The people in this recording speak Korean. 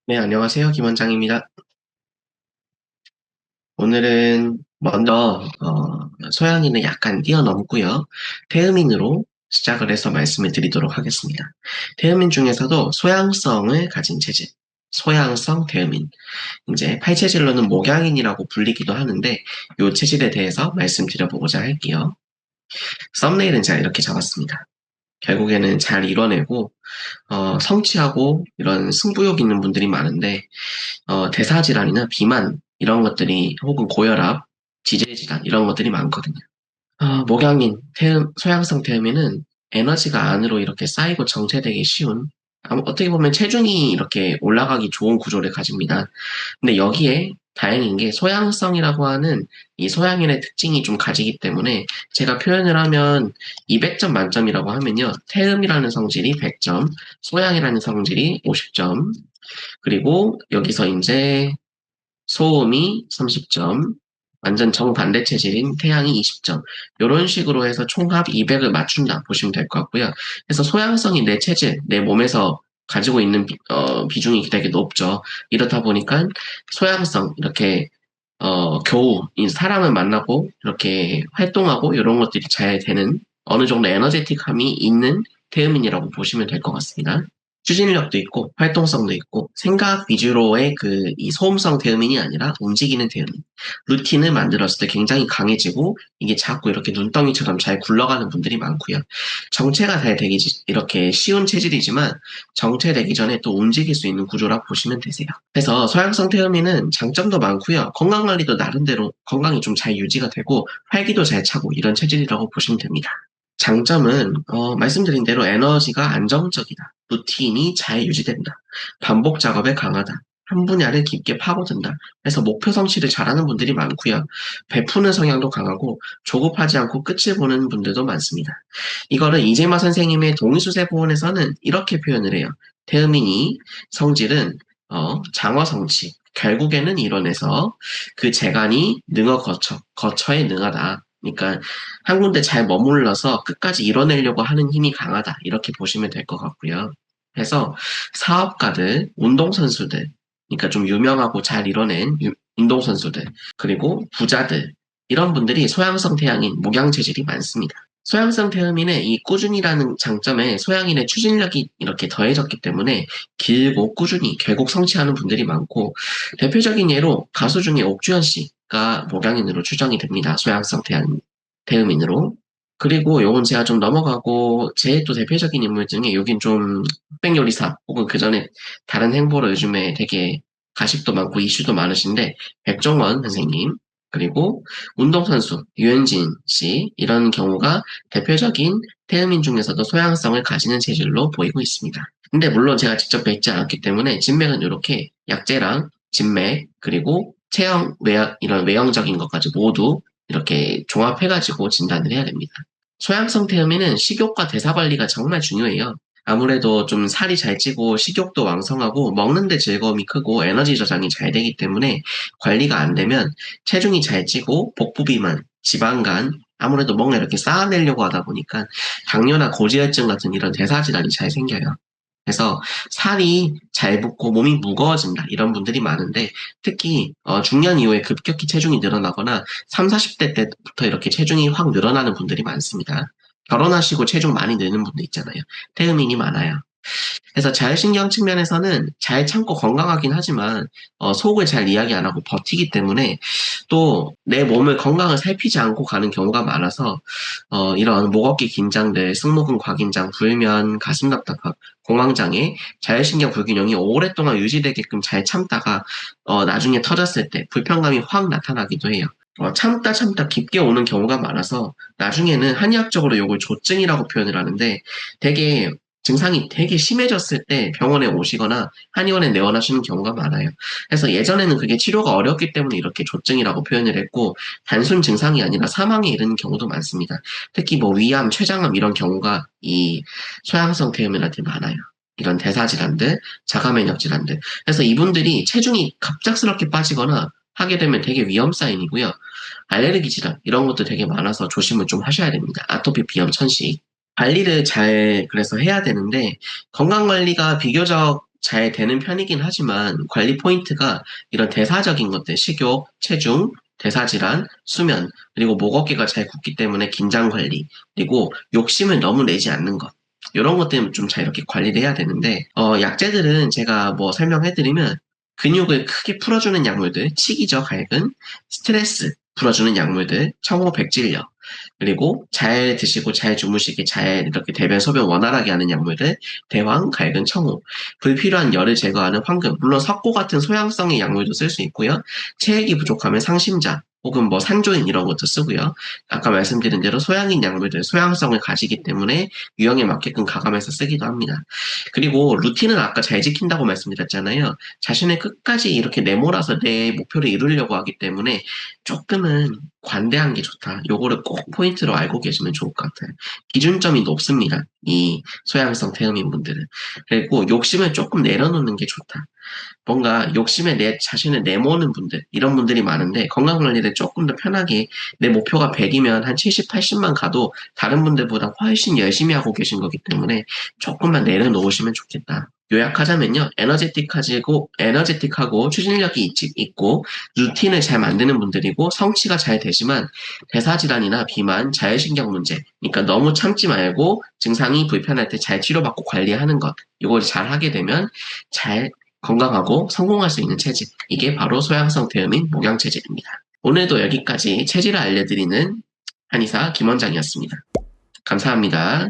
네, 안녕하세요. 김 원장입니다. 오늘은 먼저 소양인을 약간 뛰어넘고요. 태음인으로 시작을 해서 말씀을 드리도록 하겠습니다. 태음인 중에서도 소양성을 가진 체질, 소양성 태음인, 이제 팔체질로는 목양인이라고 불리기도 하는데 이 체질에 대해서 말씀드려보고자 할게요. 썸네일은 제가 이렇게 잡았습니다. 결국에는 잘 이뤄내고 성취하고 이런 승부욕 있는 분들이 많은데 대사질환이나 비만 이런 것들이 혹은 고혈압, 지질질환 이런 것들이 많거든요. 목양인, 소양성 태음인은 에너지가 안으로 이렇게 쌓이고 정체되기 쉬운 어떻게 보면 체중이 이렇게 올라가기 좋은 구조를 가집니다. 근데 여기에 다행인 게 소양성이라고 하는 이 소양인의 특징이 좀 가지기 때문에 제가 표현을 하면 200점 만점이라고 하면요. 태음이라는 성질이 100점, 소양이라는 성질이 50점, 그리고 여기서 이제 소음이 30점, 완전 정반대 체질인 태양이 20점. 이런 식으로 해서 총합 200을 맞춘다 보시면 될 것 같고요. 그래서 소양성이 내 체질, 내 몸에서 가지고 있는 비중이 되게 높죠. 이렇다 보니까 소양성, 이렇게 겨우 이 사람을 만나고 이렇게 활동하고 이런 것들이 잘 되는 어느 정도 에너제틱함이 있는 태음인이라고 보시면 될 것 같습니다. 추진력도 있고 활동성도 있고 생각 위주로의 이 소음성 대음인이 아니라 움직이는 대음인. 루틴을 만들었을 때 굉장히 강해지고 이게 자꾸 이렇게 눈덩이처럼 잘 굴러가는 분들이 많고요. 정체가 잘 되기 이렇게 쉬운 체질이지만 정체되기 전에 또 움직일 수 있는 구조라 보시면 되세요. 그래서 소양성 태음인은 장점도 많고요. 건강 관리도 나름대로 건강이 좀 잘 유지가 되고 활기도 잘 차고 이런 체질이라고 보시면 됩니다. 장점은 말씀드린 대로 에너지가 안정적이다. 루틴이 잘 유지된다. 반복 작업에 강하다. 한 분야를 깊게 파고든다. 그래서 목표 성취를 잘하는 분들이 많고요. 베푸는 성향도 강하고 조급하지 않고 끝을 보는 분들도 많습니다. 이거를 이재마 선생님의 동의수세보원에서는 이렇게 표현을 해요. 태음인이 성질은 장어 성취. 결국에는 이뤄내서 그 재간이 능어 거처에 능하다. 그러니까 한 군데 잘 머물러서 끝까지 이뤄내려고 하는 힘이 강하다. 이렇게 보시면 될 것 같고요. 그래서 사업가들, 운동선수들, 그러니까 좀 유명하고 잘 이뤄낸 운동선수들, 그리고 부자들, 이런 분들이 소양성 태양인 목양 체질이 많습니다. 소양성 태음인의 이 꾸준히라는 장점에 소양인의 추진력이 이렇게 더해졌기 때문에 길고 꾸준히 결국 성취하는 분들이 많고 대표적인 예로 가수 중에 옥주현 씨가 목양인으로 추정이 됩니다. 소양성 태음인으로. 그리고 요건 제가 좀 넘어가고 제 또 대표적인 인물 중에 여긴 좀 흑백요리사 혹은 그 전에 다른 행보로 요즘에 되게 가십도 많고 이슈도 많으신데 백종원 선생님 그리고 운동선수 유현진 씨 이런 경우가 대표적인 태음인 중에서도 소양성을 가지는 체질로 보이고 있습니다. 근데 물론 제가 직접 뵙지 않았기 때문에 진맥은 이렇게 약재랑 진맥 그리고 체형 외형 이런 외형적인 것까지 모두 이렇게 종합해가지고 진단을 해야 됩니다. 소양성 태음에는 식욕과 대사 관리가 정말 중요해요. 아무래도 좀 살이 잘 찌고 식욕도 왕성하고 먹는데 즐거움이 크고 에너지 저장이 잘 되기 때문에 관리가 안 되면 체중이 잘 찌고 복부 비만, 지방간, 아무래도 뭔가 이렇게 쌓아내려고 하다 보니까 당뇨나 고지혈증 같은 이런 대사 질환이 잘 생겨요. 그래서 살이 잘 붙고 몸이 무거워진다 이런 분들이 많은데 특히 중년 이후에 급격히 체중이 늘어나거나 3, 40대 때부터 이렇게 체중이 확 늘어나는 분들이 많습니다. 결혼하시고 체중 많이 느는 분들 있잖아요. 태음인이 많아요. 그래서 자율신경 측면에서는 잘 참고 건강하긴 하지만 속을 잘 이야기 안 하고 버티기 때문에 또 내 몸을 건강을 살피지 않고 가는 경우가 많아서 이런 목 어깨 긴장들, 승모근 과긴장, 불면, 가슴 답답함, 공황장애, 자율신경 불균형이 오랫동안 유지되게끔 잘 참다가 나중에 터졌을 때 불편감이 확 나타나기도 해요. 참다 깊게 오는 경우가 많아서 나중에는 한의학적으로 이걸 조증이라고 표현을 하는데 되게 증상이 되게 심해졌을 때 병원에 오시거나 한의원에 내원하시는 경우가 많아요. 그래서 예전에는 그게 치료가 어렵기 때문에 이렇게 조증이라고 표현을 했고 단순 증상이 아니라 사망에 이르는 경우도 많습니다. 특히 뭐 위암, 췌장암 이런 경우가 이 소양성 태음인한테 많아요. 이런 대사질환들, 자가면역 질환들. 그래서 이분들이 체중이 갑작스럽게 빠지거나 하게 되면 되게 위험 사인이고요. 알레르기 질환 이런 것도 되게 많아서 조심을 좀 하셔야 됩니다. 아토피, 비염, 천식. 관리를 잘 그래서 해야 되는데 건강 관리가 비교적 잘 되는 편이긴 하지만 관리 포인트가 이런 대사적인 것들, 식욕, 체중, 대사질환, 수면, 그리고 목 어깨가 잘 굳기 때문에 긴장 관리, 그리고 욕심을 너무 내지 않는 것. 이런 것 때문에 좀 잘 이렇게 관리를 해야 되는데, 약재들은 제가 뭐 설명해드리면 근육을 크게 풀어주는 약물들, 치기죠, 갈근, 스트레스 풀어주는 약물들, 청호, 백질력, 그리고 잘 드시고 잘 주무시게 잘 이렇게 대변, 소변 원활하게 하는 약물들, 대황, 갈근, 청호, 불필요한 열을 제거하는 황금, 물론 석고 같은 소양성의 약물도 쓸 수 있고요. 체액이 부족하면 상심자, 혹은 뭐 산조인 이런 것도 쓰고요. 아까 말씀드린 대로 소양인 약물들, 소양성을 가지기 때문에 유형에 맞게끔 가감해서 쓰기도 합니다. 그리고 루틴은 아까 잘 지킨다고 말씀드렸잖아요. 자신을 끝까지 이렇게 내몰아서 내 목표를 이루려고 하기 때문에 조금은 관대한 게 좋다. 요거를 꼭 포인트로 알고 계시면 좋을 것 같아요. 기준점이 높습니다. 이 소양성 태음인 분들은. 그리고 욕심을 조금 내려놓는 게 좋다. 뭔가 욕심에 내 자신을 내모는 분들, 이런 분들이 많은데 건강관리를 조금 더 편하게 내 목표가 100이면 한 70, 80만 가도 다른 분들보다 훨씬 열심히 하고 계신 거기 때문에 조금만 내려놓으시면 좋겠다. 요약하자면요, 에너제틱하고 추진력이 있고, 루틴을 잘 만드는 분들이고, 성취가 잘 되지만, 대사질환이나 비만, 자율신경 문제, 그러니까 너무 참지 말고, 증상이 불편할 때 잘 치료받고 관리하는 것, 이걸 잘 하게 되면, 잘 건강하고 성공할 수 있는 체질. 이게 바로 소양성 태음인 목양체질입니다. 오늘도 여기까지 체질을 알려드리는 한의사 김원장이었습니다. 감사합니다.